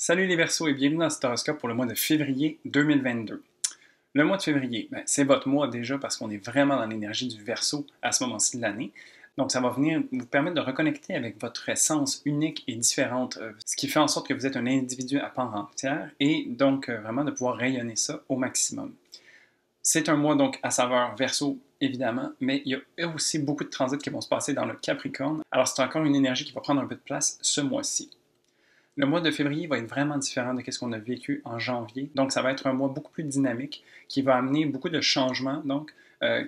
Salut les Verseaux et bienvenue dans cet horoscope pour le mois de février 2022. Le mois de février, c'est votre mois déjà parce qu'on est vraiment dans l'énergie du Verseau à ce moment-ci de l'année. Donc ça va venir vous permettre de reconnecter avec votre essence unique et différente, ce qui fait en sorte que vous êtes un individu à part entière et donc vraiment de pouvoir rayonner ça au maximum. C'est un mois donc à saveur Verseau évidemment, mais il y a aussi beaucoup de transits qui vont se passer dans le Capricorne. Alors c'est encore une énergie qui va prendre un peu de place ce mois-ci. Le mois de février va être vraiment différent de ce qu'on a vécu en janvier. Donc, ça va être un mois beaucoup plus dynamique qui va amener beaucoup de changements. Donc,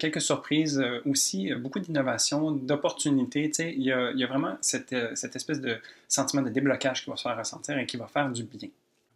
quelques surprises aussi, beaucoup d'innovations, d'opportunités. Il y a vraiment cette espèce de sentiment de déblocage qui va se faire ressentir et qui va faire du bien.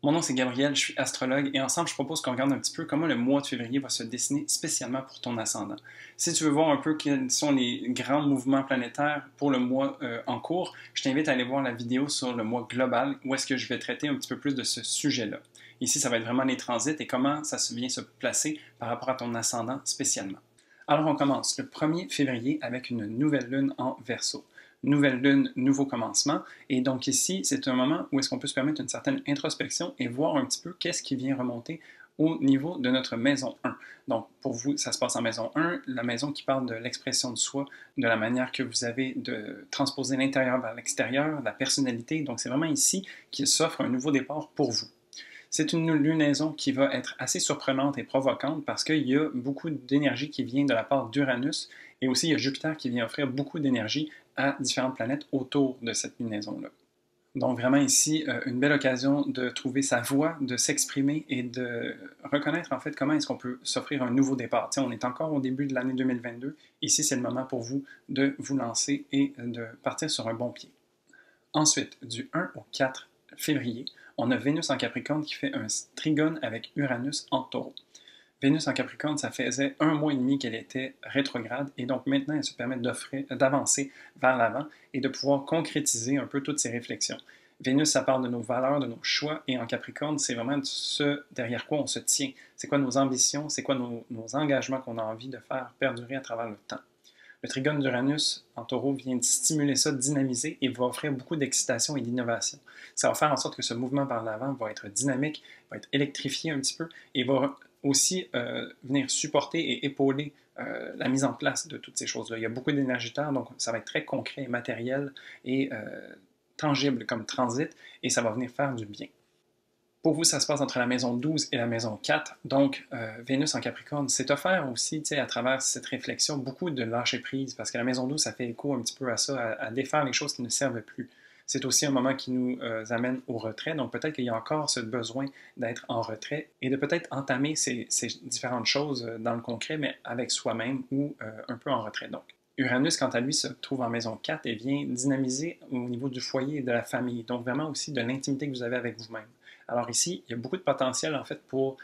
Mon nom c'est Gabriel, je suis astrologue et ensemble je propose qu'on regarde un petit peu comment le mois de février va se dessiner spécialement pour ton ascendant. Si tu veux voir un peu quels sont les grands mouvements planétaires pour le mois en cours, je t'invite à aller voir la vidéo sur le mois global où est-ce que je vais traiter un petit peu plus de ce sujet-là. Ici, ça va être vraiment les transits et comment ça vient se placer par rapport à ton ascendant spécialement. Alors on commence le 1er février avec une nouvelle lune en Verseau. Nouvelle lune, nouveau commencement. Et donc ici, c'est un moment où est-ce qu'on peut se permettre une certaine introspection et voir un petit peu qu'est-ce qui vient remonter au niveau de notre maison 1. Donc pour vous, ça se passe en maison 1, la maison qui parle de l'expression de soi, de la manière que vous avez de transposer l'intérieur vers l'extérieur, la personnalité. Donc c'est vraiment ici qu'il s'offre un nouveau départ pour vous. C'est une lunaison qui va être assez surprenante et provocante parce qu'il y a beaucoup d'énergie qui vient de la part d'Uranus et aussi il y a Jupiter qui vient offrir beaucoup d'énergie à différentes planètes autour de cette lunaison-là. Donc vraiment ici, une belle occasion de trouver sa voie, de s'exprimer et de reconnaître en fait comment est-ce qu'on peut s'offrir un nouveau départ. T'sais, on est encore au début de l'année 2022. Ici, c'est le moment pour vous de vous lancer et de partir sur un bon pied. Ensuite, du 1 au 4 février, on a Vénus en Capricorne qui fait un trigone avec Uranus en Taureau. Vénus en Capricorne, ça faisait un mois et demi qu'elle était rétrograde et donc maintenant elle se permet d'avancer vers l'avant et de pouvoir concrétiser un peu toutes ces réflexions. Vénus, ça parle de nos valeurs, de nos choix et en Capricorne, c'est vraiment ce derrière quoi on se tient. C'est quoi nos ambitions, c'est quoi nos engagements qu'on a envie de faire perdurer à travers le temps. Le trigone d'Uranus en Taureau vient de stimuler ça, de dynamiser et va offrir beaucoup d'excitation et d'innovation. Ça va faire en sorte que ce mouvement vers l'avant va être dynamique, va être électrifié un petit peu et va aussi venir supporter et épauler la mise en place de toutes ces choses-là. Il y a beaucoup d'énergie terre, donc ça va être très concret, matériel et tangible comme transit et ça va venir faire du bien. Pour vous, ça se passe entre la maison 12 et la maison 4. Donc, Vénus en Capricorne, c'est offert aussi, à travers cette réflexion, beaucoup de lâcher prise, parce que la maison 12, ça fait écho un petit peu à ça, à défaire les choses qui ne servent plus. C'est aussi un moment qui nous amène au retrait, donc peut-être qu'il y a encore ce besoin d'être en retrait et de peut-être entamer ces différentes choses dans le concret, mais avec soi-même ou un peu en retrait. Donc, Uranus, quant à lui, se trouve en maison 4 et vient dynamiser au niveau du foyer et de la famille, donc vraiment aussi de l'intimité que vous avez avec vous-même. Alors ici, il y a beaucoup de potentiel en fait pour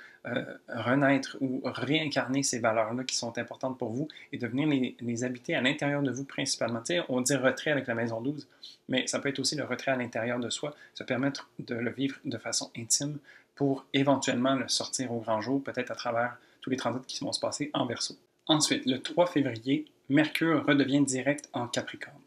renaître ou réincarner ces valeurs-là qui sont importantes pour vous et de venir les habiter à l'intérieur de vous principalement. Tu sais, on dit retrait avec la maison 12, mais ça peut être aussi le retrait à l'intérieur de soi, se permettre de le vivre de façon intime pour éventuellement le sortir au grand jour, peut-être à travers tous les transits qui vont se passer en Verseau. Ensuite, le 3 février, Mercure redevient direct en Capricorne.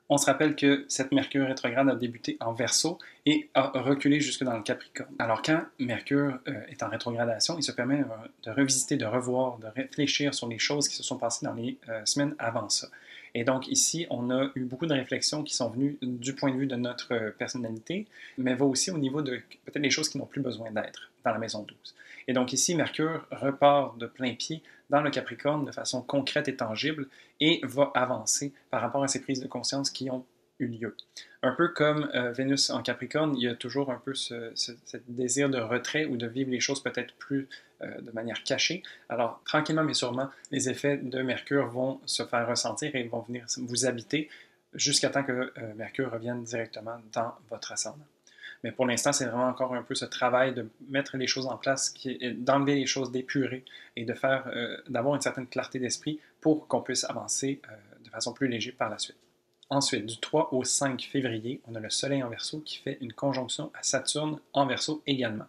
On se rappelle que cette Mercure rétrograde a débuté en Verseau et a reculé jusque dans le Capricorne. Alors quand Mercure est en rétrogradation, il se permet de revisiter, de revoir, de réfléchir sur les choses qui se sont passées dans les semaines avant ça. Et donc ici, on a eu beaucoup de réflexions qui sont venues du point de vue de notre personnalité, mais va aussi au niveau de peut-être les choses qui n'ont plus besoin d'être dans la maison 12. Et donc ici, Mercure repart de plein pied dans le Capricorne de façon concrète et tangible et va avancer par rapport à ces prises de conscience qui ont eu lieu. Un peu comme Vénus en Capricorne, il y a toujours un peu ce désir de retrait ou de vivre les choses peut-être plus de manière cachée. Alors, tranquillement mais sûrement, les effets de Mercure vont se faire ressentir et vont venir vous habiter jusqu'à temps que Mercure revienne directement dans votre ascendant. Mais pour l'instant, c'est vraiment encore un peu ce travail de mettre les choses en place, d'enlever les choses, d'épurer et de faire, d'avoir une certaine clarté d'esprit pour qu'on puisse avancer de façon plus légère par la suite. Ensuite, du 3 au 5 février, on a le Soleil en Verseau qui fait une conjonction à Saturne en Verseau également.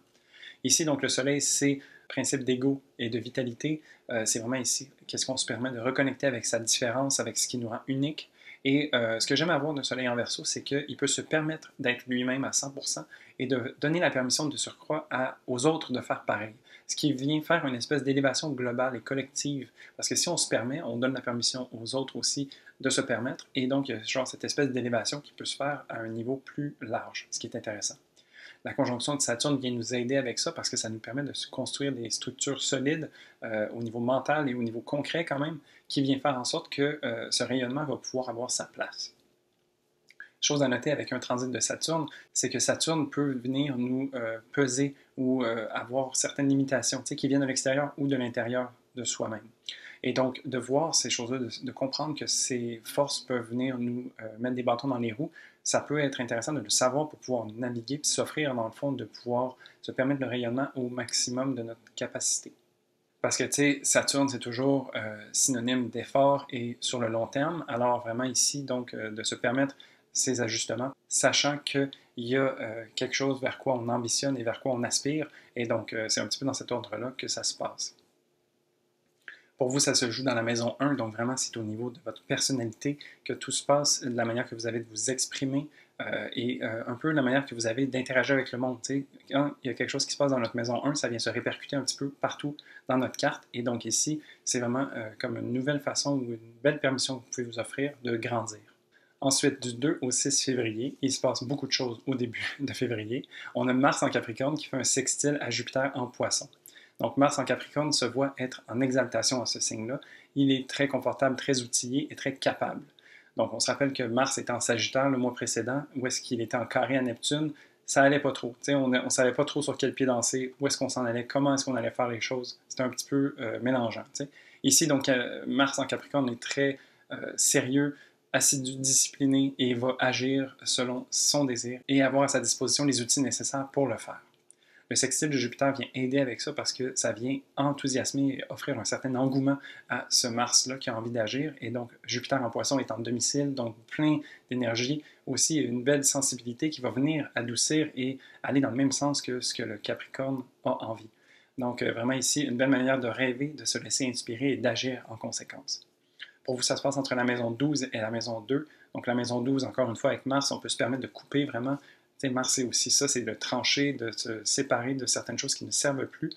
Ici, donc, le Soleil, c'est principe d'ego et de vitalité. C'est vraiment ici qu'est-ce qu'on se permet de reconnecter avec sa différence, avec ce qui nous rend unique Et ce que j'aime avoir d'un soleil en Verseau, c'est qu'il peut se permettre d'être lui-même à 100% et de donner la permission de surcroît aux autres de faire pareil. Ce qui vient faire une espèce d'élévation globale et collective. Parce que si on se permet, on donne la permission aux autres aussi de se permettre. Et donc, il y a genre cette espèce d'élévation qui peut se faire à un niveau plus large, ce qui est intéressant. La conjonction de Saturne vient nous aider avec ça parce que ça nous permet de se construire des structures solides au niveau mental et au niveau concret quand même, qui vient faire en sorte que ce rayonnement va pouvoir avoir sa place. Chose à noter avec un transit de Saturne, c'est que Saturne peut venir nous peser ou avoir certaines limitations qui viennent de l'extérieur ou de l'intérieur de soi-même. Et donc, de voir ces choses-là, de comprendre que ces forces peuvent venir nous mettre des bâtons dans les roues, ça peut être intéressant de le savoir pour pouvoir naviguer et s'offrir, dans le fond, de pouvoir se permettre le rayonnement au maximum de notre capacité. Parce que, tu sais, Saturne, c'est toujours synonyme d'effort et sur le long terme. Alors, vraiment ici, donc, de se permettre ces ajustements, sachant qu'il y a quelque chose vers quoi on ambitionne et vers quoi on aspire. Et donc, c'est un petit peu dans cet ordre-là que ça se passe. Pour vous, ça se joue dans la maison 1, donc vraiment, c'est au niveau de votre personnalité que tout se passe, de la manière que vous avez de vous exprimer et un peu la manière que vous avez d'interagir avec le monde. T'sais. Quand il y a quelque chose qui se passe dans notre maison 1, ça vient se répercuter un petit peu partout dans notre carte. Et donc ici, c'est vraiment comme une nouvelle façon ou une belle permission que vous pouvez vous offrir de grandir. Ensuite, du 2 au 6 février, il se passe beaucoup de choses au début de février. On a Mars en Capricorne qui fait un sextile à Jupiter en Poisson. Donc Mars en Capricorne se voit être en exaltation à ce signe-là. Il est très confortable, très outillé et très capable. Donc on se rappelle que Mars était en Sagittaire le mois précédent, où est-ce qu'il était en carré à Neptune. Ça allait pas trop. On ne savait pas trop sur quel pied danser, où est-ce qu'on s'en allait, comment est-ce qu'on allait faire les choses. C'était un petit peu mélangeant. T'sais. Ici, donc, Mars en Capricorne est très sérieux, assidu, discipliné et va agir selon son désir et avoir à sa disposition les outils nécessaires pour le faire. Le sextile de Jupiter vient aider avec ça parce que ça vient enthousiasmer et offrir un certain engouement à ce Mars-là qui a envie d'agir. Et donc, Jupiter en Poisson est en domicile, donc plein d'énergie, aussi une belle sensibilité qui va venir adoucir et aller dans le même sens que ce que le Capricorne a envie. Donc, vraiment ici, une belle manière de rêver, de se laisser inspirer et d'agir en conséquence. Pour vous, ça se passe entre la maison 12 et la maison 2. Donc, la maison 12, encore une fois, avec Mars, on peut se permettre de couper vraiment. Mars, c'est aussi ça, c'est de trancher, de se séparer de certaines choses qui ne servent plus.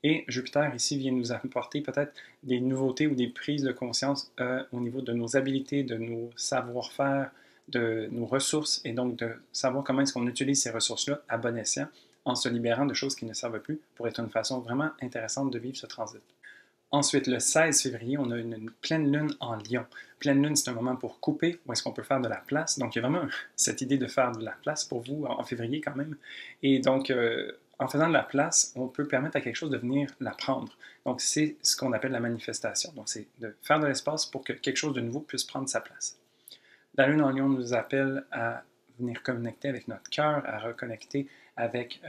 Et Jupiter, ici, vient nous apporter peut-être des nouveautés ou des prises de conscience au niveau de nos habiletés, de nos savoir-faire, de nos ressources, et donc de savoir comment est-ce qu'on utilise ces ressources-là à bon escient en se libérant de choses qui ne servent plus pour être une façon vraiment intéressante de vivre ce transit. Ensuite, le 16 février, on a une pleine lune en Lion. Pleine lune, c'est un moment pour couper, où est-ce qu'on peut faire de la place. Donc, il y a vraiment cette idée de faire de la place pour vous en février quand même. Et donc, en faisant de la place, on peut permettre à quelque chose de venir la prendre. Donc, c'est ce qu'on appelle la manifestation. Donc, c'est de faire de l'espace pour que quelque chose de nouveau puisse prendre sa place. La lune en Lion nous appelle à venir connecter avec notre cœur, à reconnecter avec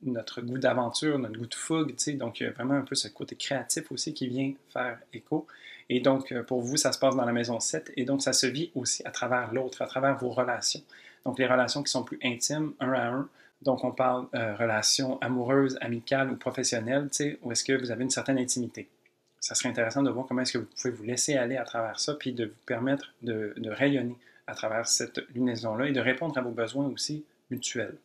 notre goût d'aventure, notre goût de fougue, donc il y a vraiment un peu ce côté créatif aussi qui vient faire écho. Et donc, pour vous, ça se passe dans la maison 7, et donc ça se vit aussi à travers l'autre, à travers vos relations. Donc, les relations qui sont plus intimes, un à un. Donc, on parle relations amoureuses, amicales ou professionnelles, où est-ce que vous avez une certaine intimité. Ça serait intéressant de voir comment est-ce que vous pouvez vous laisser aller à travers ça, puis de vous permettre de rayonner à travers cette lunaison-là et de répondre à vos besoins aussi mutuels.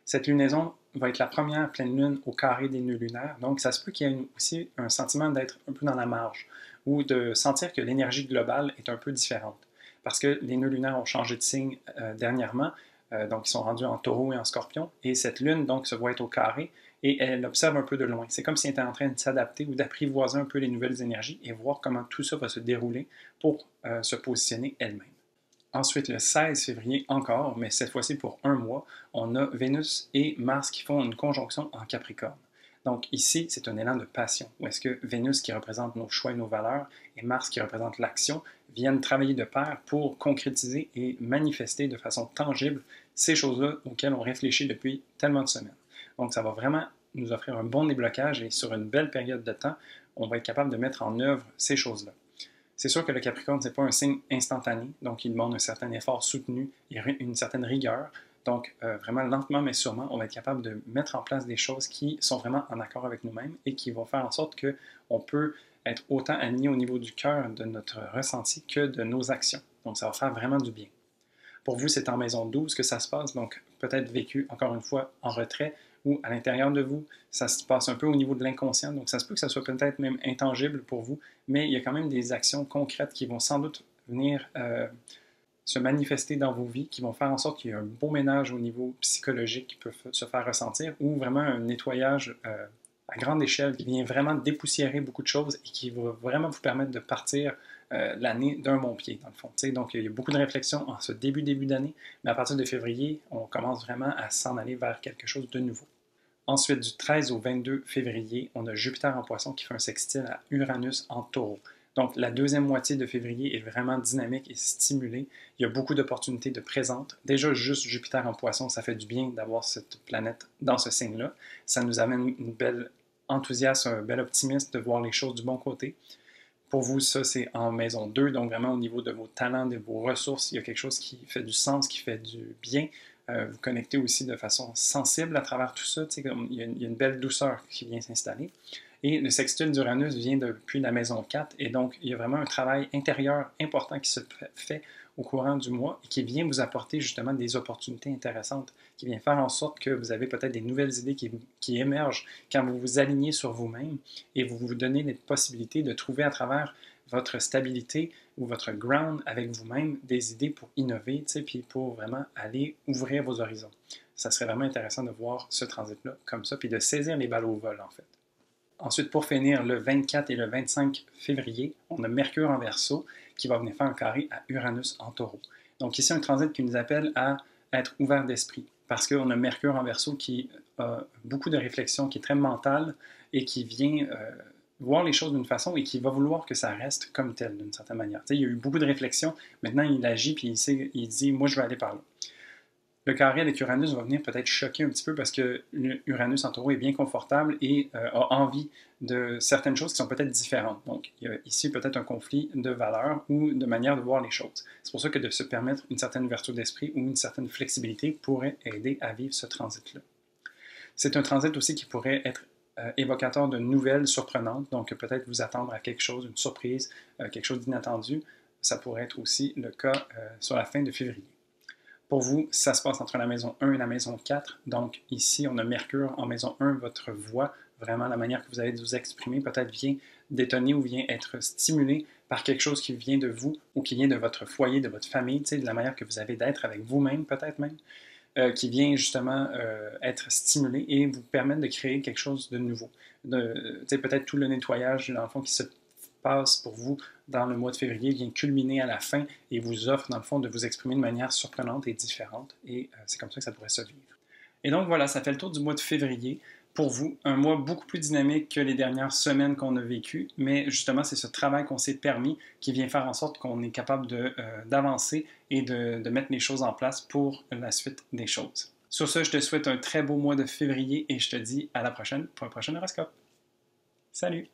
Cette lunaison va être la première pleine lune au carré des nœuds lunaires, donc ça se peut qu'il y ait aussi un sentiment d'être un peu dans la marge ou de sentir que l'énergie globale est un peu différente parce que les nœuds lunaires ont changé de signe dernièrement, donc ils sont rendus en taureau et en scorpion, et cette lune donc se voit être au carré et elle observe un peu de loin. C'est comme si elle était en train de s'adapter ou d'apprivoiser un peu les nouvelles énergies et voir comment tout ça va se dérouler pour se positionner elle-même. Ensuite, le 16 février encore, mais cette fois-ci pour un mois, on a Vénus et Mars qui font une conjonction en Capricorne. Donc ici, c'est un élan de passion, où est-ce que Vénus, qui représente nos choix et nos valeurs, et Mars, qui représente l'action, viennent travailler de pair pour concrétiser et manifester de façon tangible ces choses-là auxquelles on réfléchit depuis tellement de semaines. Donc ça va vraiment nous offrir un bon déblocage et sur une belle période de temps, on va être capable de mettre en œuvre ces choses-là. C'est sûr que le Capricorne, ce n'est pas un signe instantané, donc il demande un certain effort soutenu, une certaine rigueur. Donc, vraiment lentement mais sûrement, on va être capable de mettre en place des choses qui sont vraiment en accord avec nous-mêmes et qui vont faire en sorte qu'on peut être autant aligné au niveau du cœur de notre ressenti que de nos actions. Donc, ça va faire vraiment du bien. Pour vous, c'est en maison 12 que ça se passe, donc peut-être vécu, encore une fois, en retrait ou à l'intérieur de vous. Ça se passe un peu au niveau de l'inconscient, donc ça se peut que ça soit peut-être même intangible pour vous, mais il y a quand même des actions concrètes qui vont sans doute venir se manifester dans vos vies, qui vont faire en sorte qu'il y ait un beau ménage au niveau psychologique qui peut se faire ressentir, ou vraiment un nettoyage à grande échelle qui vient vraiment dépoussiérer beaucoup de choses et qui va vraiment vous permettre de partir l'année d'un bon pied, dans le fond. T'sais, donc, il y a beaucoup de réflexions en ce début d'année, mais à partir de février, on commence vraiment à s'en aller vers quelque chose de nouveau. Ensuite, du 13 au 22 février, on a Jupiter en Poisson qui fait un sextile à Uranus en Taureau. Donc, la deuxième moitié de février est vraiment dynamique et stimulée. Il y a beaucoup d'opportunités de présentes. Déjà, juste Jupiter en Poisson, ça fait du bien d'avoir cette planète dans ce signe-là. Ça nous amène une belle enthousiasme, un bel optimisme de voir les choses du bon côté. Pour vous, ça, c'est en maison 2, donc vraiment au niveau de vos talents, de vos ressources, il y a quelque chose qui fait du sens, qui fait du bien. Vous connectez aussi de façon sensible à travers tout ça. Il y a une belle douceur qui vient s'installer. Et le sextile d'Uranus vient depuis la maison 4, et donc il y a vraiment un travail intérieur important qui se fait au courant du mois et qui vient vous apporter justement des opportunités intéressantes, qui vient faire en sorte que vous avez peut-être des nouvelles idées qui émergent quand vous vous alignez sur vous-même et vous vous donnez les possibilités de trouver à travers votre stabilité ou votre ground avec vous-même des idées pour innover, puis pour vraiment aller ouvrir vos horizons. Ça serait vraiment intéressant de voir ce transit-là comme ça, puis de saisir les balles au vol en fait. Ensuite, pour finir, le 24 et le 25 février, on a Mercure en Verseau qui va venir faire un carré à Uranus en Taureau. Donc ici, un transit qui nous appelle à être ouvert d'esprit, parce qu'on a Mercure en Verseau qui a beaucoup de réflexion, qui est très mentale et qui vient voir les choses d'une façon et qui va vouloir que ça reste comme tel, d'une certaine manière. Il y a eu beaucoup de réflexion, maintenant il agit puis il dit « moi je vais aller par là ». Le carré avec Uranus va venir peut-être choquer un petit peu parce que Uranus en Taureau est bien confortable et a envie de certaines choses qui sont peut-être différentes. Donc, il y a ici peut-être un conflit de valeurs ou de manière de voir les choses. C'est pour ça que de se permettre une certaine ouverture d'esprit ou une certaine flexibilité pourrait aider à vivre ce transit-là. C'est un transit aussi qui pourrait être évocateur de nouvelles surprenantes, donc peut-être vous attendre à quelque chose, une surprise, quelque chose d'inattendu. Ça pourrait être aussi le cas sur la fin de février. Pour vous, ça se passe entre la maison 1 et la maison 4. Donc ici, on a Mercure en maison 1, votre voix, vraiment la manière que vous avez de vous exprimer, peut-être vient détonner ou vient être stimulée par quelque chose qui vient de vous ou qui vient de votre foyer, de votre famille, de la manière que vous avez d'être avec vous-même, peut-être même, qui vient justement être stimulé et vous permettre de créer quelque chose de nouveau. Peut-être tout le nettoyage, dans le fond, qui se passe pour vous dans le mois de février vient culminer à la fin et vous offre, dans le fond, de vous exprimer de manière surprenante et différente. Et c'est comme ça que ça pourrait se vivre. Et donc voilà, ça fait le tour du mois de février. Pour vous, un mois beaucoup plus dynamique que les dernières semaines qu'on a vécues, mais justement, c'est ce travail qu'on s'est permis qui vient faire en sorte qu'on est capable d'avancer et de mettre les choses en place pour la suite des choses. Sur ce, je te souhaite un très beau mois de février et je te dis à la prochaine pour un prochain horoscope. Salut!